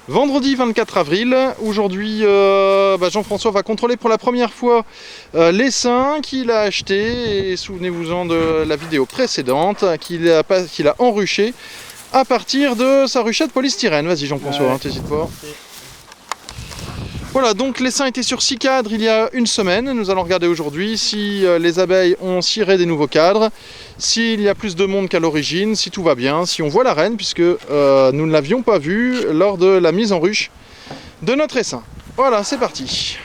Vendredi 24 avril, aujourd'hui Jean-François va contrôler pour la première fois l'essaim qu'il a acheté, et souvenez-vous-en de la vidéo précédente, qu'il a enruché à partir de sa ruchette polystyrène. Vas-y Jean-François, hein, t'hésites pas. Voilà, donc l'essaim était sur 6 cadres il y a une semaine. Nous allons regarder aujourd'hui si les abeilles ont ciré des nouveaux cadres, s'il y a plus de monde qu'à l'origine, si tout va bien, si on voit la reine, puisque nous ne l'avions pas vue lors de la mise en ruche de notre essaim. Voilà, c'est parti.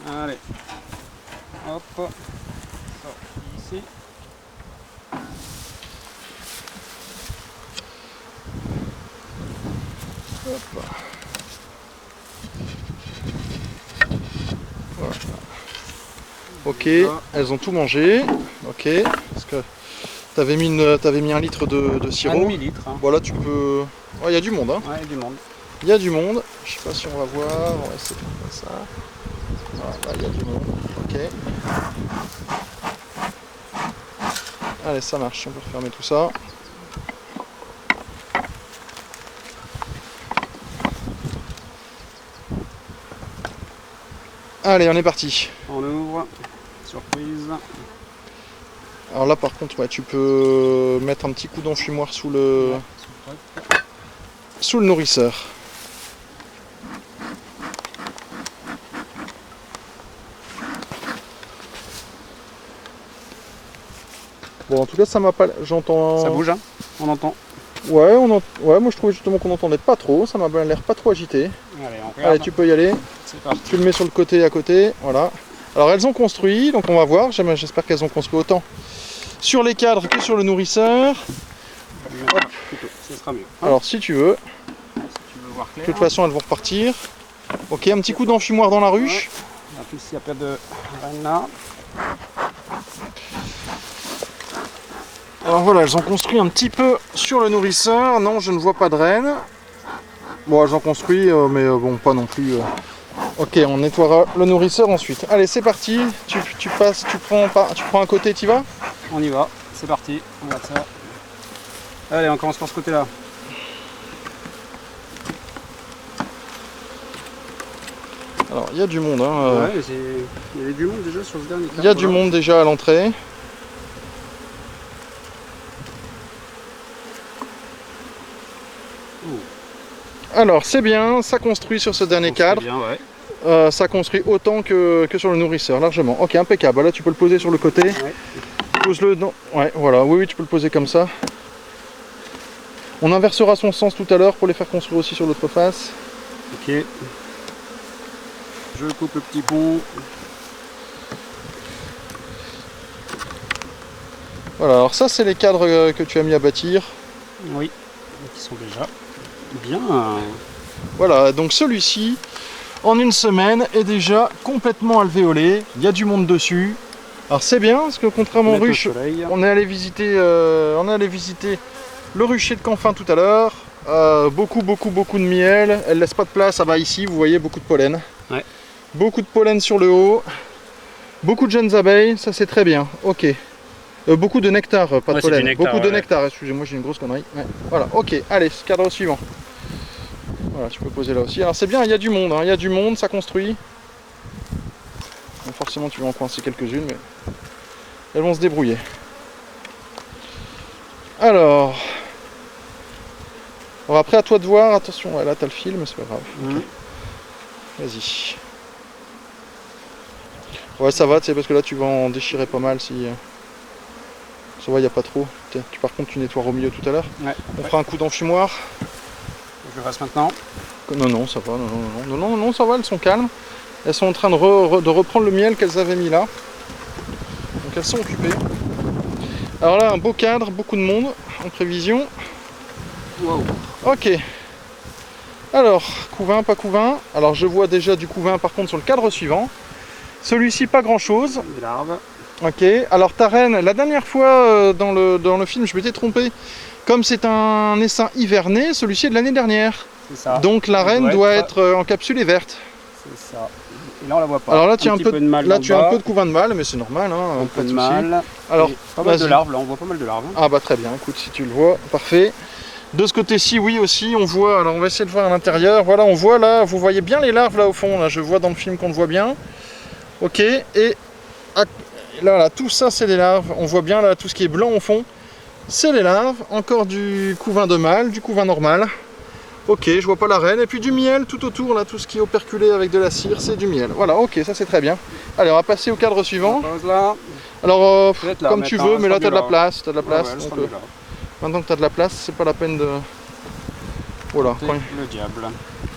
Allez, hop, sorti ici. Hop. Voilà. Ok, elles ont tout mangé. Ok, parce que t'avais mis 1 litre de sirop. 1,5 litre. Hein. Voilà, tu peux. Oh, il y a du monde, hein. Ouais, il y a du monde. Il y a du monde. Je sais pas si on va voir. On va essayer de faire ça. Voilà, il y a du monde. Ok. Allez, ça marche. On peut refermer tout ça. Allez, on est parti. On ouvre. Surprise. Alors là, par contre, ouais, tu peux mettre un petit coup d'enfumoir sous le nourrisseur. Bon, en tout cas, ça m'a pas. J'entends. Ça bouge, hein. On entend. Ouais, ouais, moi je trouvais justement qu'on n'entendait pas trop. Ça m'a l'air pas trop agité. Allez, on regarde. Allez, tu peux y aller. C'est parti. Tu le mets sur le côté à côté. Voilà. Alors, elles ont construit, donc on va voir. J'espère qu'elles ont construit autant sur les cadres que sur le nourrisseur. Hop. Plutôt, ce sera mieux. Hein. Alors, si tu veux. Si tu veux voir clair. De toute façon, elles vont repartir. Ok, un petit coup d'enfumoir dans la ruche. En plus, il n'y a pas de reine là. Alors voilà, elles ont construit un petit peu sur le nourrisseur. Non, je ne vois pas de reine. Bon, elles ont construit, mais bon, pas non plus. Ok, on nettoiera le nourrisseur ensuite. Allez, c'est parti. Tu passes, tu prends un côté, tu vas. On y va. C'est parti. On regarde ça. Allez, on commence par ce côté-là. Alors, il y a du monde. Hein, Ouais, il y avait du monde déjà sur ce dernier cadre. Il y a du monde déjà à l'entrée. Alors, c'est bien, ça construit sur ce dernier cadre. Bien, ouais. Ça construit autant que sur le nourrisseur, largement. Ok, impeccable. Là, tu peux le poser sur le côté. Ouais. Pose-le dans. Ouais, voilà. Oui, tu peux le poser comme ça. On inversera son sens tout à l'heure pour les faire construire aussi sur l'autre face. Ok. Je coupe le petit pont. Voilà, alors ça, c'est les cadres que tu as mis à bâtir. Oui, qui sont déjà bien. Voilà, donc celui-ci, en une semaine, est déjà complètement alvéolé. Il y a du monde dessus. Alors c'est bien, parce que contrairement aux ruches, on est allé visiter le rucher de Canfin tout à l'heure. Beaucoup de miel. Elle laisse pas de place. Ah bah ici, vous voyez, beaucoup de pollen. Ouais. Beaucoup de pollen sur le haut. Beaucoup de jeunes abeilles, ça c'est très bien. Ok. Beaucoup de nectar, pas de pollen. Nectar, beaucoup de nectar, excusez-moi, j'ai une grosse connerie. Ouais. Voilà, ok. Allez, cadre suivant. Voilà, tu peux poser là aussi. Alors c'est bien, il y a du monde, hein. Il y a du monde, ça construit. Donc, forcément, tu vas en coincer quelques-unes, mais elles vont se débrouiller. Alors après, à toi de voir. Attention, ouais, là, t'as le fil, mais c'est pas grave. Okay. Vas-y. Ouais, ça va, tu sais, parce que là, tu vas en déchirer pas mal si. Ça va, il n'y a pas trop. Par contre, tu nettoies au milieu tout à l'heure. Ouais. On fera un coup d'enfumoir. Je fasse maintenant. Non, ça va, non, ça va, elles sont calmes. Elles sont en train de reprendre le miel qu'elles avaient mis là. Donc elles sont occupées. Alors là, un beau cadre, beaucoup de monde en prévision. Wow. Ok. Alors, couvain, pas couvain. Alors je vois déjà du couvain par contre sur le cadre suivant. Celui-ci, pas grand chose. Des larves. Ok, alors ta reine, la dernière fois dans le film, je m'étais trompé. Comme c'est un essaim hiverné, celui-ci est de l'année dernière. C'est ça. Donc la reine doit être encapsulée verte. C'est ça. Et là on la voit pas. Alors là tu as un peu de couvain de mâle, mais c'est normal, hein, un peu de mâle. Alors pas mal de larves, là on voit pas mal de larves. Ah bah très bien, écoute, si tu le vois, parfait. De ce côté-ci, oui aussi, on voit, alors on va essayer de voir à l'intérieur, voilà, on voit là, vous voyez bien les larves là au fond, là, je vois dans le film qu'on le voit bien. Ok, et là, tout ça c'est les larves, on voit bien là tout ce qui est blanc au fond, c'est les larves, encore du couvain de mâle, du couvain normal. Ok, je vois pas la reine, et puis du miel tout autour, là, tout ce qui est operculé avec de la cire, c'est du miel. Voilà, ok, ça c'est très bien. Allez, on va passer au cadre suivant. Là. Alors, Là, comme tu veux, mais là tu as de la place, Ouais, donc, maintenant que tu as de la place, c'est pas la peine de... Voilà, le diable.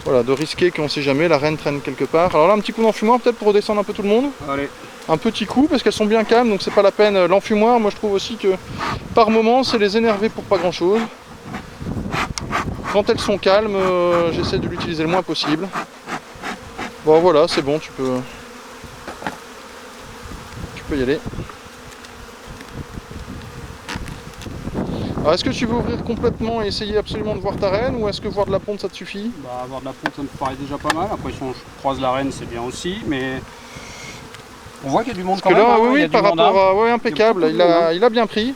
Voilà, de risquer qu'on sait jamais, la reine traîne quelque part. Alors là, un petit coup d'enfumoir peut-être pour redescendre un peu tout le monde. Allez. Un petit coup, parce qu'elles sont bien calmes, donc c'est pas la peine. L'enfumoir, moi je trouve aussi que par moment, c'est les énerver pour pas grand chose. Quand elles sont calmes, j'essaie de l'utiliser le moins possible. Bon voilà, c'est bon, tu peux y aller. Alors est-ce que tu veux ouvrir complètement et essayer absolument de voir ta reine, ou est-ce que voir de la ponte ça te suffit? Bah, avoir de la ponte ça me paraît déjà pas mal, après si on croise la reine c'est bien aussi, mais on voit qu'il y a du monde quand même. Là, hein, oui, par rapport à... Ouais, impeccable, il a bien pris.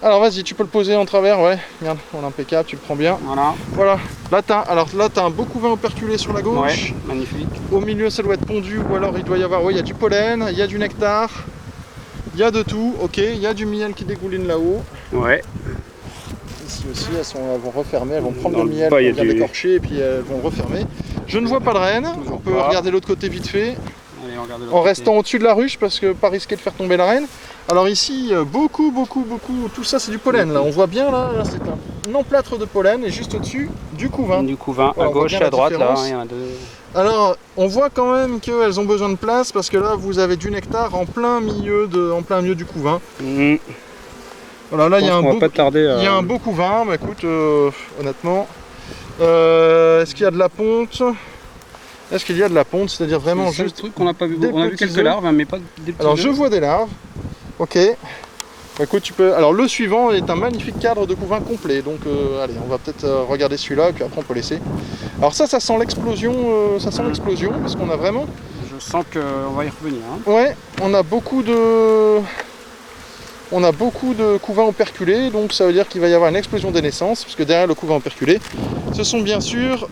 Alors vas-y, tu peux le poser en travers, ouais, regarde, on est impeccable, tu le prends bien. Voilà. Là t'as un beau couvain operculé sur la gauche. Ouais, magnifique. Au milieu ça doit être pondu, ou alors il doit y avoir, ouais, il y a du pollen, il y a du nectar, il y a de tout, ok, il y a du miel qui dégouline là-haut. Ouais. Ici aussi, elles vont refermer, elles vont prendre le miel qu'on vient d'écorcher et puis elles vont refermer. Je ne vois pas de reine, on peut regarder l'autre côté vite fait. Allez, en restant au-dessus de la ruche parce que pas risquer de faire tomber la reine. Alors ici, beaucoup, tout ça c'est du pollen là, on voit bien là c'est un emplâtre de pollen et juste au-dessus du couvain. Du couvain, voilà, à gauche et à droite là. Alors on voit quand même qu'elles ont besoin de place parce que là vous avez du nectar en plein milieu du couvain. Voilà, là il y a un beau couvain, bah écoute, honnêtement, est-ce qu'il y a de la ponte? Est-ce qu'il y a de la ponte, c'est-à-dire vraiment juste truc qu'on n'a pas vu, on a vu quelques larves, hein, mais pas des petits. Alors je vois des larves, ok. Bah, écoute, tu peux. Alors le suivant est un magnifique cadre de couvain complet, donc allez, on va peut-être regarder celui-là et puis après on peut laisser. Alors ça sent l'explosion, parce qu'on a vraiment. Je sens qu'on va y revenir. Hein. Ouais, on a beaucoup de couvains operculés, donc ça veut dire qu'il va y avoir une explosion des naissances, puisque derrière le couvain operculé, ce sont bien sûr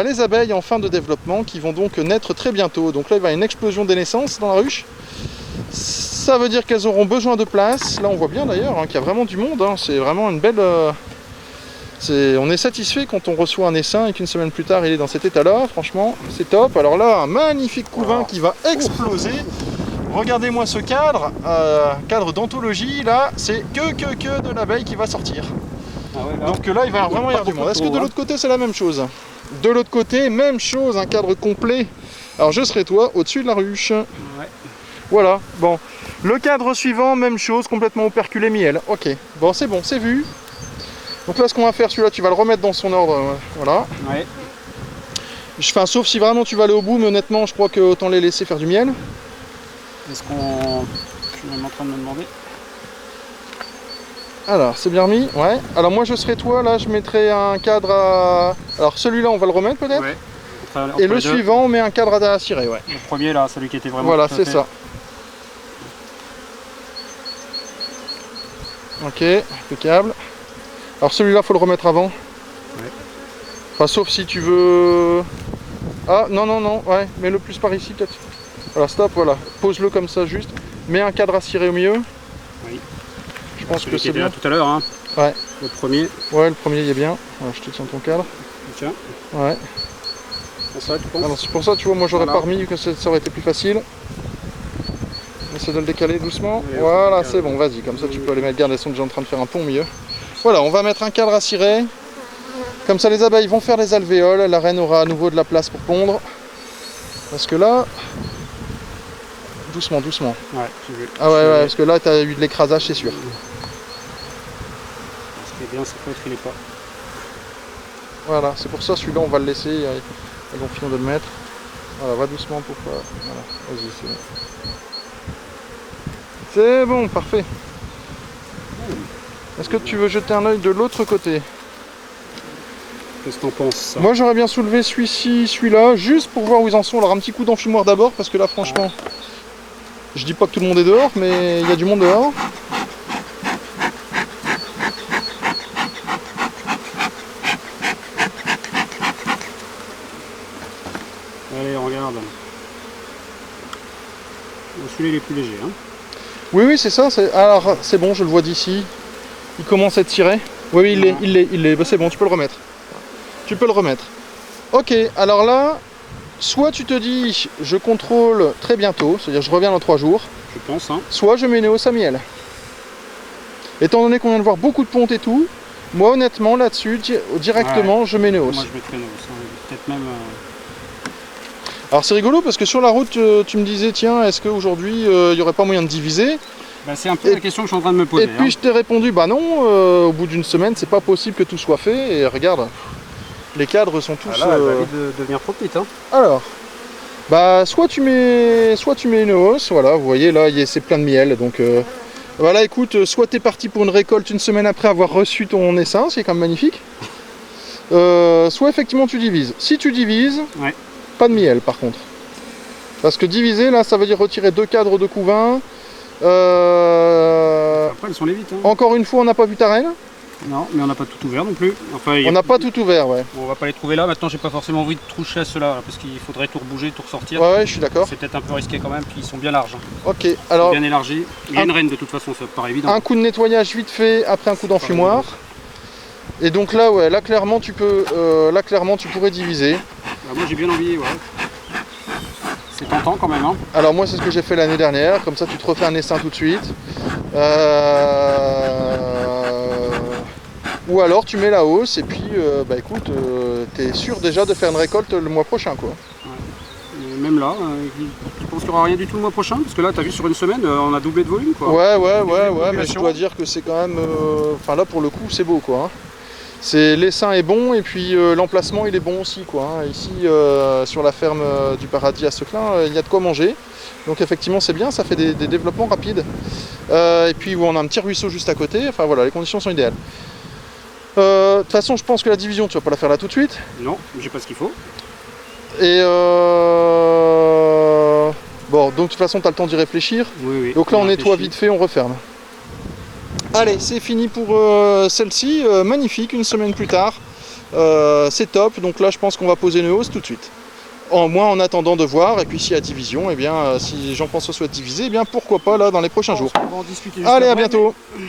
les abeilles en fin de développement qui vont donc naître très bientôt. Donc là, il va y avoir une explosion des naissances dans la ruche. Ça veut dire qu'elles auront besoin de place. Là, on voit bien d'ailleurs qu'il y a vraiment du monde. Hein. C'est vraiment une belle... On est satisfait quand on reçoit un essaim et qu'une semaine plus tard, il est dans cet état-là. Franchement, c'est top. Alors là, un magnifique couvain qui va exploser. Regardez-moi ce cadre, cadre d'anthologie, là, c'est que de l'abeille qui va sortir. Ah ouais, là, donc là, il va vraiment y avoir du monde. Est-ce que de l'autre côté, c'est la même chose? De l'autre côté, même chose, un cadre complet. Alors je serai toi, au-dessus de la ruche. Ouais. Voilà, bon. Le cadre suivant, même chose, complètement operculé miel. Ok, bon, c'est bon, c'est vu. Donc là, ce qu'on va faire, celui-là, tu vas le remettre dans son ordre, voilà. Ouais. Enfin, sauf si vraiment tu vas aller au bout, mais honnêtement, je crois que autant les laisser faire du miel. Est-ce qu'on... Je suis même en train de me demander. Alors, c'est bien remis, ouais. Alors moi, je serai toi, là, je mettrai un cadre à... Alors celui-là, on va le remettre peut-être. Ouais. Et le suivant, on met un cadre à cirer, ouais. Le premier, là, celui qui était vraiment... Voilà, c'est ça. Ok, impeccable. Alors celui-là, faut le remettre avant. Ouais. Enfin, sauf si tu veux... Ah, non, ouais, mets-le plus par ici, peut-être. Voilà, stop, voilà. Pose-le comme ça, juste. Mets un cadre à cirer au milieu. Oui. Je pense que c'est bien. Là tout à l'heure, hein. Ouais. Le premier. Ouais, le premier, il est bien. Voilà, je te tiens ton cadre. Tiens. Ouais. Ça, tu penses? Alors c'est pour ça, tu vois, moi j'aurais pas remis, que ça aurait été plus facile. Essaie de le décaler doucement. Allez, voilà, c'est bon, vas-y, comme ça tu peux les mettre. Regarde, elles sont déjà en train de faire un pont au milieu. Voilà, on va mettre un cadre à cirer. Comme ça, les abeilles vont faire les alvéoles. La reine aura à nouveau de la place pour pondre. Parce que là... Doucement. Ouais, j'ai vu. Ah ouais, parce que là, tu as eu de l'écrasage, c'est sûr. Ce qui est bien, c'est que l'autre, il est pas. Voilà, c'est pour ça, celui-là, on va le laisser. Elles vont finir de le mettre. Voilà, va doucement pour pas... Voilà, vas-y, c'est bon. C'est bon, parfait. Est-ce que tu veux jeter un œil de l'autre côté? Qu'est-ce que t'en penses? Moi, j'aurais bien soulevé celui-ci, celui-là, juste pour voir où ils en sont. Alors, un petit coup d'enfumoir d'abord, parce que là, franchement, je dis pas que tout le monde est dehors, mais il y a du monde dehors. Allez, regarde. Celui-là il est plus léger. Hein. Oui, oui, c'est ça. Alors, c'est bon, je le vois d'ici. Il commence à être tiré. Oui, oui, il l'est. Bah, c'est bon, tu peux le remettre. Tu peux le remettre. Ok, alors là, soit tu te dis, je contrôle très bientôt, c'est-à-dire je reviens dans 3 jours. Je pense, hein. Soit je mets Néos à miel. Étant donné qu'on vient de voir beaucoup de pontes et tout, moi honnêtement là-dessus, directement, je mets Néos. Moi je mettrais Néos, hein. Peut-être même... Alors c'est rigolo parce que sur la route, tu me disais, tiens, est-ce qu'aujourd'hui, il n'y aurait pas moyen de diviser? Bah, c'est un peu la question que je suis en train de me poser. Et puis hein. je t'ai répondu, bah non, au bout d'une semaine, c'est pas possible que tout soit fait. Et regarde, les cadres sont tous... Ah là, elle va vite devenir trop petite. Hein. Alors, bah soit tu mets une hausse, voilà, vous voyez là, c'est plein de miel. Donc voilà, écoute, soit tu es parti pour une récolte une semaine après avoir reçu ton essaim, c'est quand même magnifique. Soit effectivement tu divises. Si tu divises, ouais. Pas de miel par contre. Parce que diviser, là, ça veut dire retirer 2 cadres de couvain. Après, elles sont les vite. Hein. Encore une fois, on n'a pas vu ta reine. Non, mais on n'a pas tout ouvert non plus. Enfin, on n'a pas tout ouvert, ouais. On va pas les trouver là. Maintenant, j'ai pas forcément envie de toucher à ceux-là parce qu'il faudrait tout rebouger, tout ressortir. Ouais, ouais, je suis d'accord. C'est peut-être un peu risqué quand même. Puis ils sont bien larges. Ok, alors. Bien élargis. Il y a une reine de toute façon, ça paraît évident. Un coup de nettoyage vite fait après un coup d'enfumoir. Et donc là, ouais, là clairement, tu pourrais diviser. Bah, moi, j'ai bien envie, ouais. C'est tentant quand même. Hein. Alors moi, c'est ce que j'ai fait l'année dernière. Comme ça, tu te refais un essaim tout de suite. Ou alors tu mets la hausse et puis bah écoute, t'es sûr déjà de faire une récolte le mois prochain quoi. Ouais. Même là, tu penses qu'il n'y aura rien du tout le mois prochain? Parce que là, t'as vu sur une semaine, on a doublé de volume quoi. Ouais, mais je dois dire que c'est quand même... Enfin là pour le coup c'est beau quoi. Hein. L'essaim est bon et puis l'emplacement il est bon aussi quoi. Hein. Ici sur la ferme du Paradis à Seclin, il y a de quoi manger. Donc effectivement c'est bien, ça fait des développements rapides. Et puis on a un petit ruisseau juste à côté, enfin voilà, les conditions sont idéales. De toute façon, je pense que la division, tu vas pas la faire là tout de suite. Non, j'ai pas ce qu'il faut. Et bon, donc de toute façon, tu as le temps d'y réfléchir. Oui, oui. Donc là, on nettoie vite fait, on referme. Allez, c'est fini pour celle-ci. Magnifique, une semaine plus tard. C'est top. Donc là, je pense qu'on va poser une hausse tout de suite. En moins en attendant de voir. Et puis s'il y a division, eh bien, si les gens pensent que ce soit divisé, eh bien pourquoi pas là dans les prochains jours. On va en discuter juste Allez, après, à bientôt. Mais...